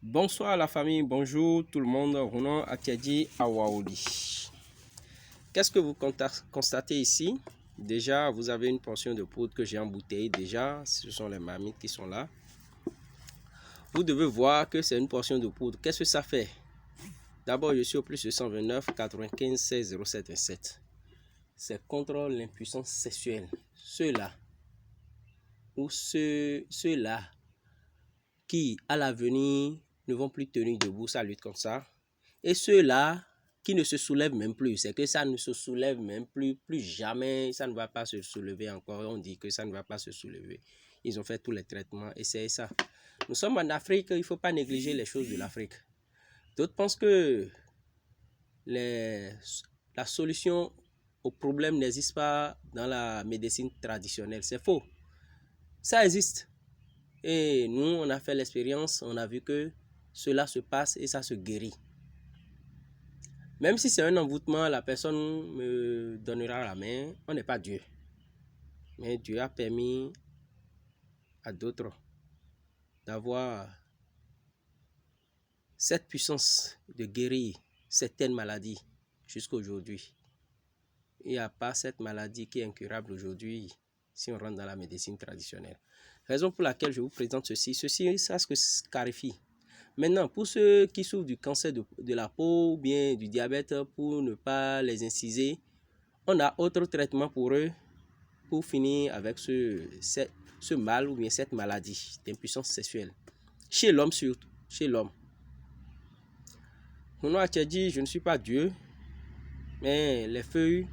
Bonsoir la famille, bonjour tout le monde, Ronan Atiadi Awaoli. Qu'est-ce que vous constatez ici? Déjà, vous avez une portion de poudre que j'ai embouteillée déjà, ce sont les marmites qui sont là. Vous devez voir que c'est une portion de poudre. Qu'est-ce que ça fait? D'abord, je suis au plus de 129 95 16 07 27. C'est contre l'impuissance sexuelle. Ceux-là ou ceux-là qui, à l'avenir, ne vont plus tenir debout, ça lutte comme ça. Et ceux-là qui ne se soulèvent même plus, c'est que ça ne se soulève même plus jamais, ça ne va pas se soulever encore. On dit que ça ne va pas se soulever. Ils ont fait tous les traitements et c'est ça. Nous sommes en Afrique, il ne faut pas négliger les choses de l'Afrique. D'autres pensent que la solution au problème n'existe pas dans la médecine traditionnelle. C'est faux. Ça existe. Et nous, on a fait l'expérience, on a vu que cela se passe et ça se guérit. Même si c'est un envoûtement, la personne me donnera la main, on n'est pas Dieu. Mais Dieu a permis à d'autres d'avoir cette puissance de guérir certaines maladies jusqu'à aujourd'hui. Il n'y a pas cette maladie qui est incurable aujourd'hui si on rentre dans la médecine traditionnelle. Raison pour laquelle je vous présente ceci. Ceci, ça se clarifie. Maintenant, pour ceux qui souffrent du cancer de la peau ou bien du diabète, pour ne pas les inciser, on a autre traitement pour eux pour finir avec ce mal ou bien cette maladie d'impuissance sexuelle. Chez l'homme surtout, chez l'homme. Mon nom a dit, je ne suis pas Dieu, mais les feuilles,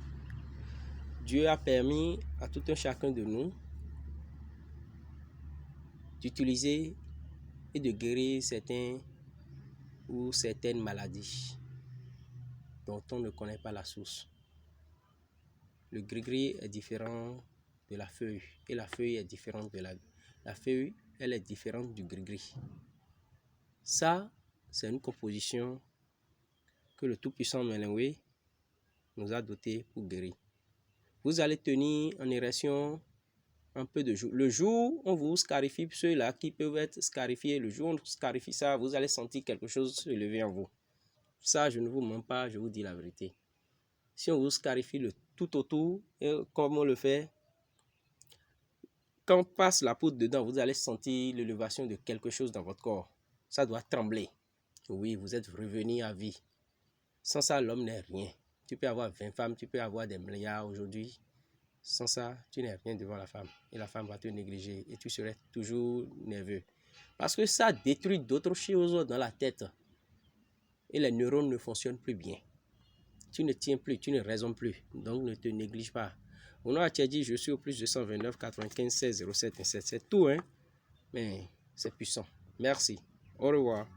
Dieu a permis à tout un chacun de nous d'utiliser et de guérir certains ou certaines maladies dont on ne connaît pas la source. Le gris-gris est différent de la feuille et la feuille est différente de la feuille, elle est différente du gris-gris. Ça, c'est une composition que le Tout-Puissant Melenwe nous a doté pour guérir. Vous allez tenir en érection un peu de jour. Le jour où on vous scarifie, ceux-là qui peuvent être scarifiés, le jour où on scarifie ça, vous allez sentir quelque chose se lever en vous. Ça, je ne vous mens pas, je vous dis la vérité. Si on vous scarifie le tout autour, et comme on le fait, quand on passe la poudre dedans, vous allez sentir l'élévation de quelque chose dans votre corps. Ça doit trembler. Oui, vous êtes revenu à vie. Sans ça, l'homme n'est rien. Tu peux avoir 20 femmes, tu peux avoir des milliards aujourd'hui. Sans ça, tu n'es rien devant la femme. Et la femme va te négliger et tu serais toujours nerveux. Parce que ça détruit d'autres choses dans la tête. Et les neurones ne fonctionnent plus bien. Tu ne tiens plus, tu ne raisonnes plus. Donc ne te néglige pas. Mon nom a dit, je suis au plus de 129 95 16 07 17. C'est tout, hein. Mais c'est puissant. Merci. Au revoir.